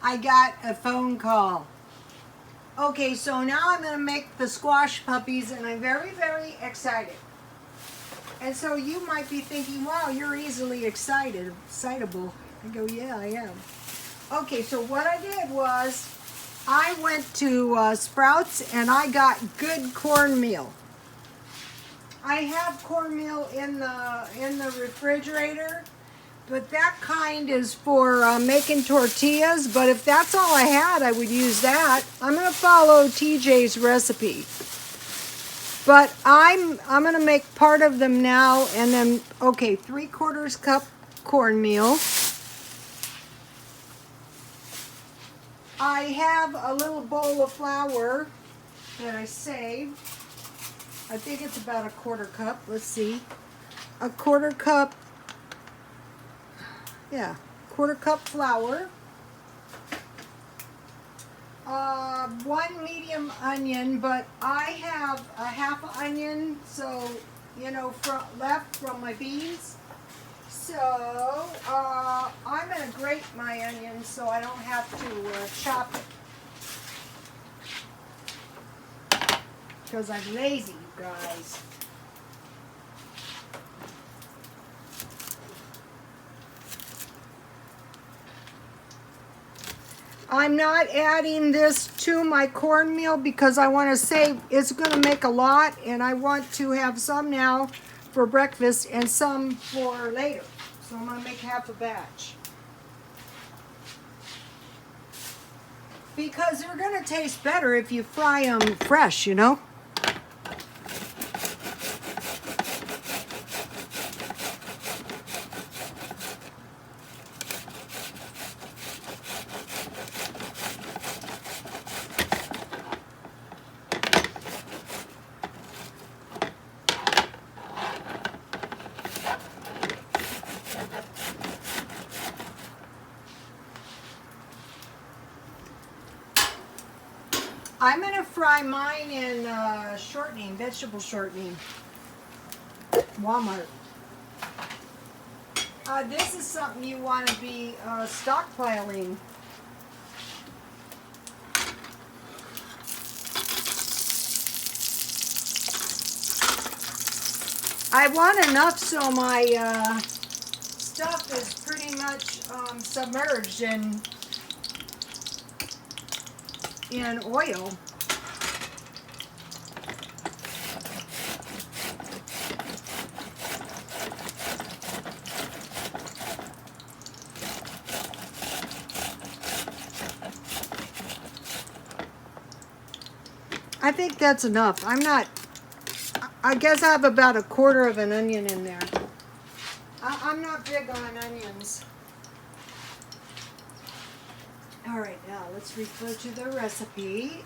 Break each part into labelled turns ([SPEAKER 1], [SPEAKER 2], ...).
[SPEAKER 1] I got a phone call. Okay, so now I'm going to make the squash puppies, and I'm very, very excited. And so you might be thinking, wow, you're easily excitable. I go, yeah, I am. Okay, so what I did was I went to Sprouts and I got good cornmeal. I have cornmeal in the refrigerator, but that kind is for making tortillas. But if that's all I had, I would use that. I'm going to follow TJ's recipe. But I'm going to make part of them now, and then, okay, 3/4 cup cornmeal. I have a little bowl of flour that I saved. I think it's about 1/4 cup. Let's see. 1/4 cup. Yeah, 1/4 cup flour. 1 medium onion, but I have a half onion, so left from my beans. So I'm going to grate my onions so I don't have to chop it, because I'm lazy, you guys. I'm not adding this to my cornmeal because I want to save, it's going to make a lot, and I want to have some now for breakfast and some for later. So I'm going to make half a batch. Because they're going to taste better if you fry them fresh, you know? I'm going to fry mine in shortening, vegetable shortening, Walmart. This is something you want to be stockpiling. I want enough so my stuff is pretty much submerged in oil. I think that's enough. I guess I have about 1/4 of an onion in there. I'm not big on onions. All right, now let's refer to the recipe.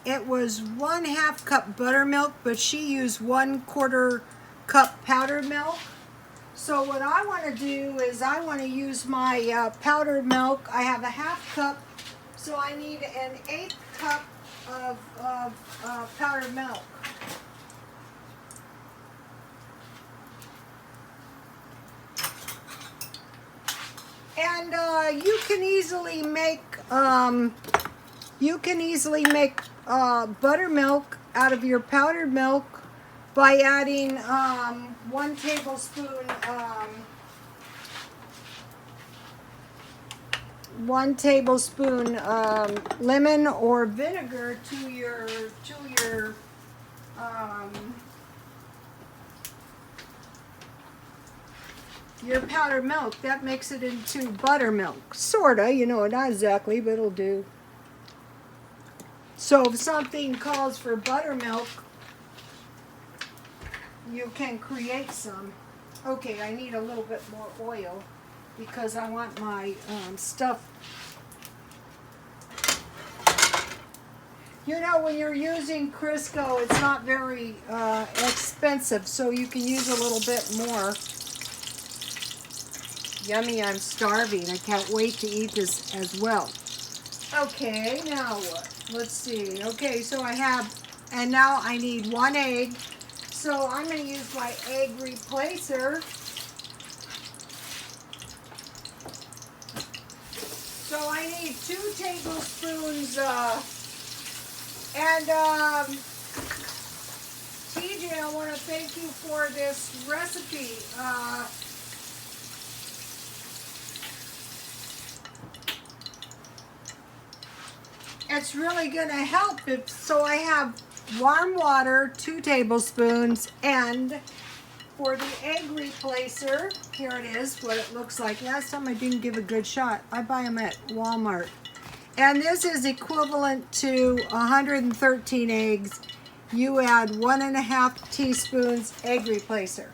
[SPEAKER 1] It was 1/2 cup buttermilk, but she used 1/4 cup powdered milk. So what I want to do is I want to use my powdered milk. I have a 1/2 cup, so I need an 1/8 cup of powdered milk. And you can easily make buttermilk out of your powdered milk by adding 1 tablespoon lemon or vinegar to your powdered milk. That makes it into buttermilk, sorta, not exactly, but it'll do. So if something calls for buttermilk, you can create some. Okay, I need a little bit more oil because I want my stuff. When you're using Crisco, it's not very expensive, so you can use a little bit more. Yummy, I'm starving. I can't wait to eat this as well. Okay, now what? Let's see. Okay, so and now I need 1 egg. So I'm going to use my egg replacer. So I need 2 tablespoons, and TJ, I want to thank you for this recipe. It's really going to help. So I have warm water, 2 tablespoons, and for the egg replacer, here it is, what it looks like. Last time I didn't give a good shot. I buy them at Walmart. And this is equivalent to 113 eggs. You add 1.5 teaspoons egg replacer.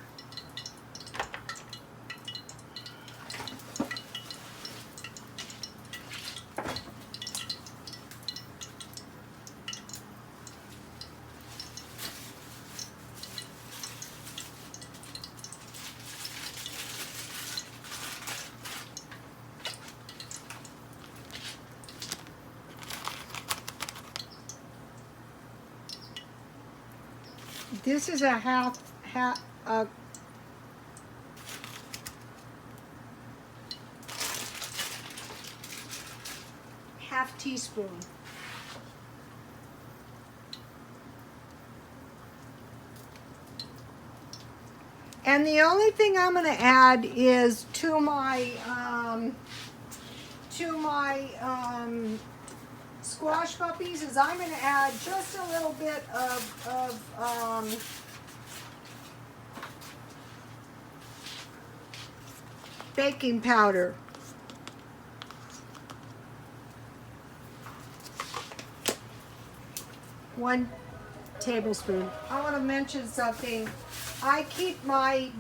[SPEAKER 1] This is a half teaspoon. And the only thing I'm going to add is to my squash puppies is I'm going to add just a little bit of baking powder. One tablespoon. I want to mention something. I keep my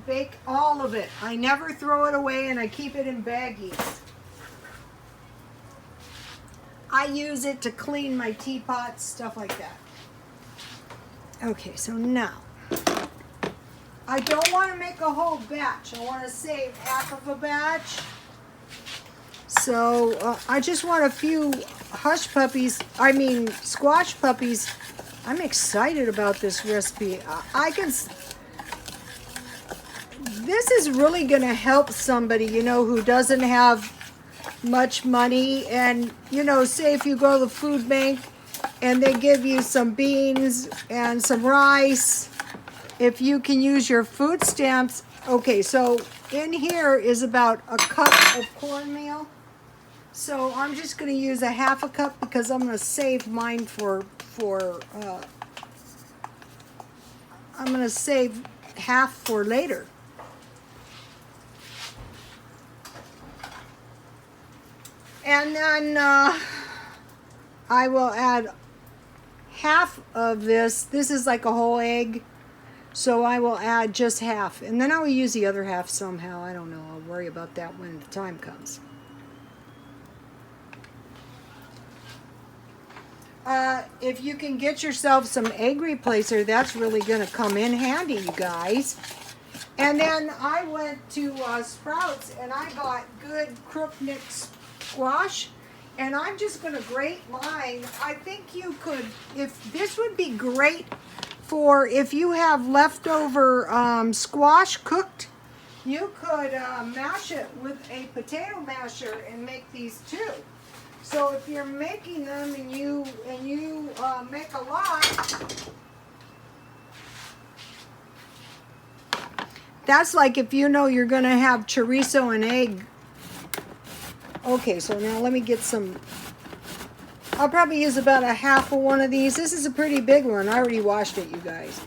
[SPEAKER 1] all of it. I never throw it away, and I keep it in baggies. I use it to clean my teapots, stuff like that. Okay, so now, I don't want to make a whole batch. I want to save half of a batch. So I just want a few squash puppies. I'm excited about this recipe. This is really going to help somebody, who doesn't have much money, and say if you go to the food bank and they give you some beans and some rice, if you can use your food stamps. Okay, so in here is about a cup of cornmeal, so I'm just going to use a 1/2 cup because I'm going to save mine I'm going to save half for later. And then I will add half of this. This is like a whole egg, so I will add just half. And then I will use the other half somehow. I don't know. I'll worry about that when the time comes. If you can get yourself some egg replacer, that's really going to come in handy, you guys. And then I went to Sprouts and I got good crookneck squash, and I'm just going to grate mine. I think you could, this would be great for if you have leftover squash cooked, you could mash it with a potato masher and make these too. So if you're making them and you make a lot, that's like if you're going to have chorizo and egg. Okay, so now let me get some. I'll probably use about a half of one of these. This is a pretty big one. I already washed it, you guys.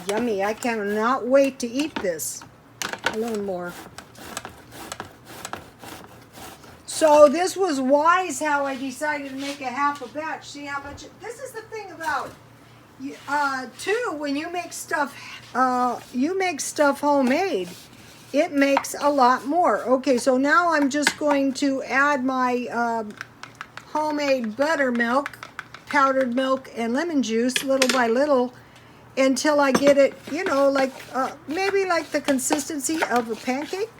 [SPEAKER 1] Yummy. I cannot wait to eat this. A little more. So this was wise how I decided to make a 1/2 batch. See how much? This is the thing about too, when you make stuff homemade, it makes a lot more. Okay, so now I'm just going to add my homemade buttermilk, powdered milk, and lemon juice little by little until I get it, like maybe like the consistency of a pancake.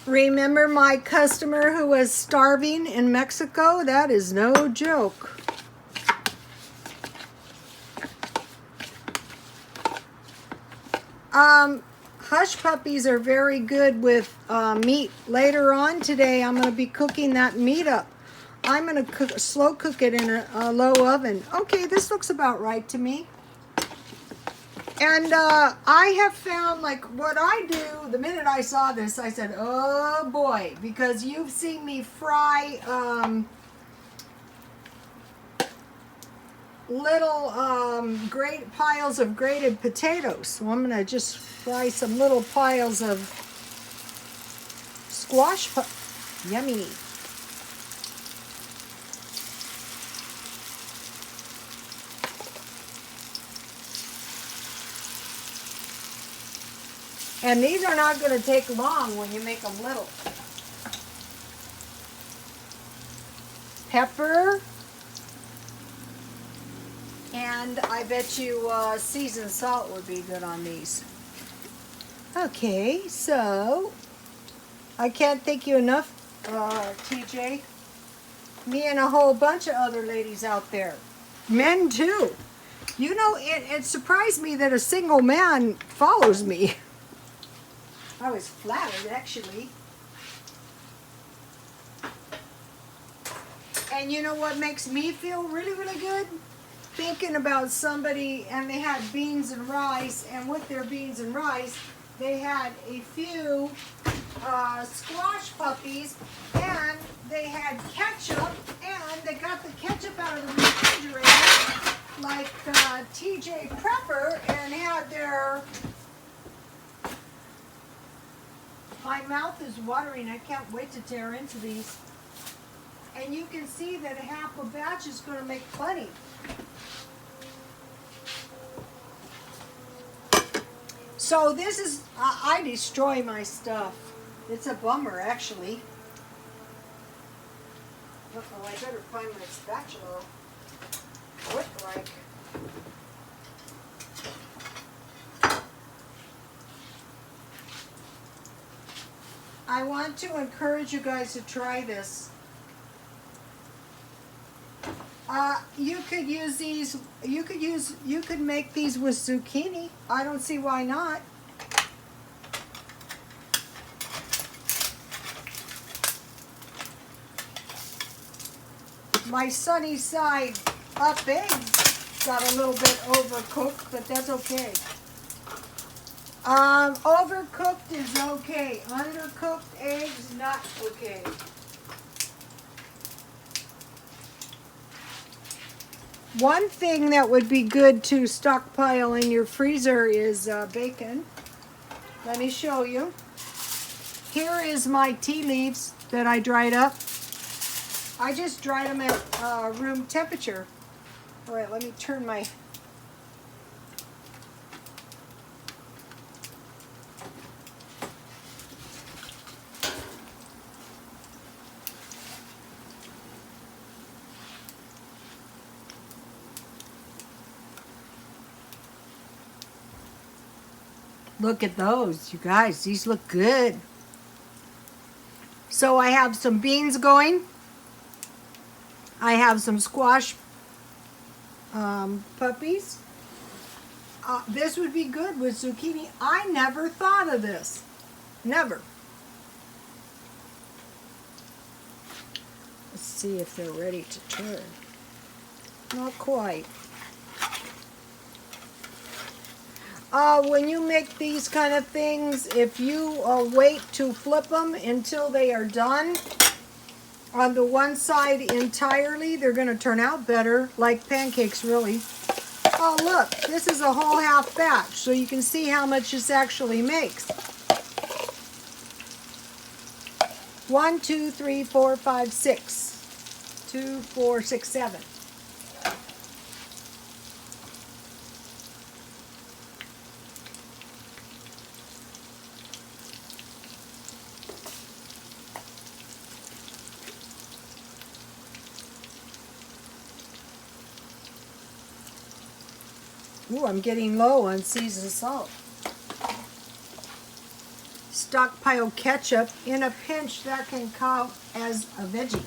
[SPEAKER 1] Remember my customer who was starving in Mexico? That is no joke. Hush puppies are very good with meat. Later on today, I'm going to be cooking that meat up. I'm going to slow cook it in a low oven. Okay, this looks about right to me. And I have found, like, what I do, the minute I saw this, I said, oh boy, because you've seen me fry little great piles of grated potatoes. So I'm going to just fry some little piles of yummy. And these are not going to take long when you make them little. Pepper. And I bet you seasoned salt would be good on these. Okay, so I can't thank you enough, TJ. Me and a whole bunch of other ladies out there. Men too. You know, it surprised me that a single man follows me. I was flattered, actually. And you know what makes me feel really, really good? Thinking about somebody, and they had beans and rice, and with their beans and rice, they had a few squash puppies, and they had ketchup, and they got the ketchup out of the refrigerator, like TJ Prepper, and had their... My mouth is watering. I can't wait to tear into these. And you can see that half a batch is going to make plenty. So this is, I destroy my stuff. It's a bummer, actually. Uh-oh, I better find my spatula. Quick, like. I want to encourage you guys to try this. You could use these, you could make these with zucchini. I don't see why not. My sunny side up eggs got a little bit overcooked, but that's okay. Overcooked is okay. Undercooked eggs, not okay. One thing that would be good to stockpile in your freezer is bacon. Let me show you. Here is my tea leaves that I dried up. I just dried them at room temperature. All right, let me turn my... Look at those, you guys. These look good. So I have some beans going. I have some squash puppies. This would be good with zucchini. I never thought of this. Never. Let's see if they're ready to turn. Not quite. When you make these kind of things, if you wait to flip them until they are done on the one side entirely, they're going to turn out better, like pancakes, really. Oh, look, this is a whole half batch, so you can see how much this actually makes. 1, 2, 3, 4, 5, 6. 2, 4, 6, 7. Ooh, I'm getting low on seasoned salt. Stockpile ketchup. In a pinch, that can count as a veggie.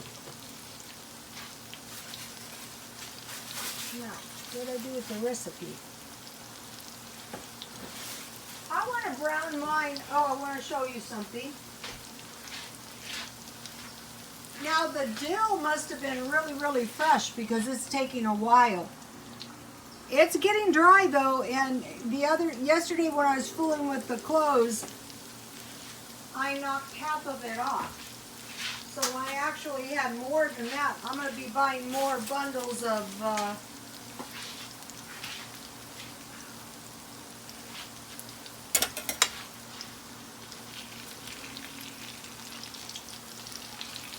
[SPEAKER 1] Now, what did I do with the recipe? I want to brown mine. Oh, I want to show you something. Now the dill must have been really, really fresh because it's taking a while. It's getting dry though, and yesterday when I was fooling with the clothes, I knocked half of it off. So I actually had more than that. I'm going to be buying more bundles of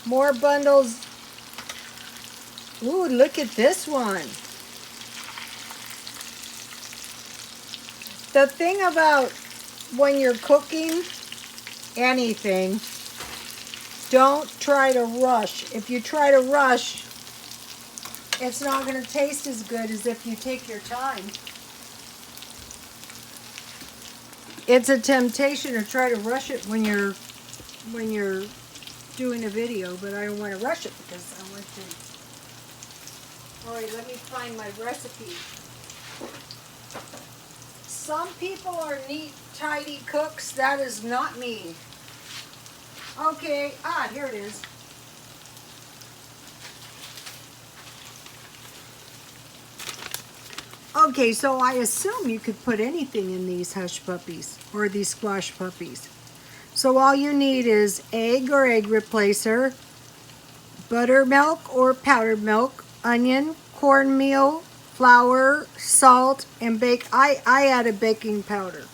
[SPEAKER 1] more bundles. Ooh, look at this one. The thing about when you're cooking anything, don't try to rush. If you try to rush, it's not going to taste as good as if you take your time. It's a temptation to try to rush it when you're doing a video, but I don't want to rush it because I want to. All right, let me find my recipe. Some people are neat, tidy cooks. That is not me. Okay, here it is. Okay, so I assume you could put anything in these hush puppies or these squash puppies. So all you need is egg or egg replacer, buttermilk or powdered milk, onion, cornmeal, flour, salt, and bake. I added baking powder,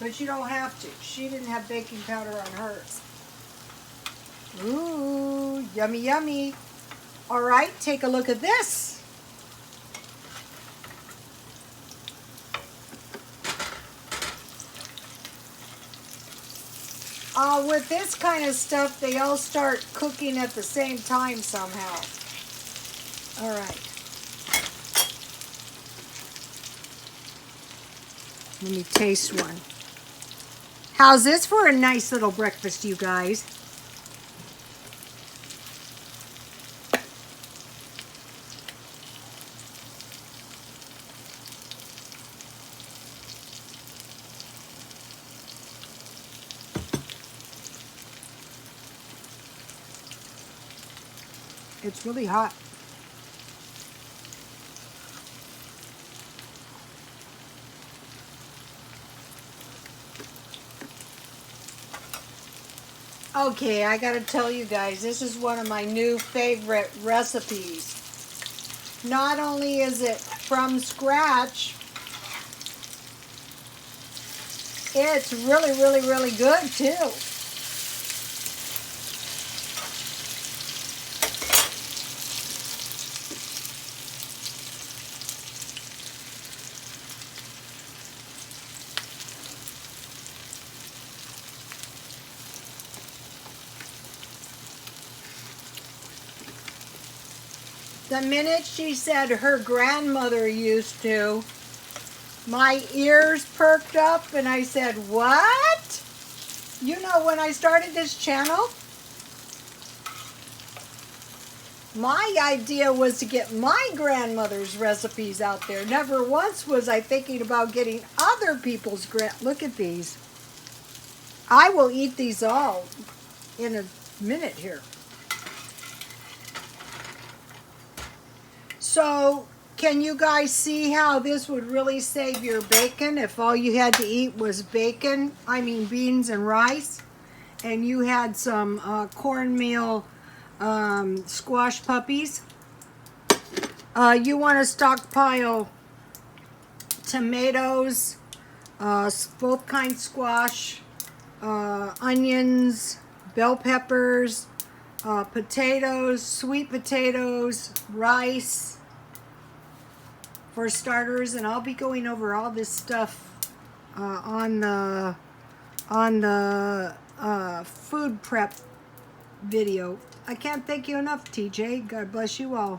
[SPEAKER 1] but you don't have to. She didn't have baking powder on hers. Ooh, yummy, yummy. All right, take a look at this. With this kind of stuff, they all start cooking at the same time somehow. All right. Let me taste one. How's this for a nice little breakfast, you guys? It's really hot. Okay, I gotta tell you guys, this is one of my new favorite recipes. Not only is it from scratch, it's really, really, really good too. The minute she said her grandmother used to, my ears perked up and I said, what? You know, when I started this channel, my idea was to get my grandmother's recipes out there. Never once was I thinking about getting other people's Look at these. I will eat these all in a minute here. So, can you guys see how this would really save your bacon if all you had to eat was bacon, beans and rice, and you had some cornmeal squash puppies? You want to stockpile tomatoes, both kinds squash, onions, bell peppers, potatoes, sweet potatoes, rice, for starters, and I'll be going over all this stuff on the food prep video. I can't thank you enough, TJ. God bless you all.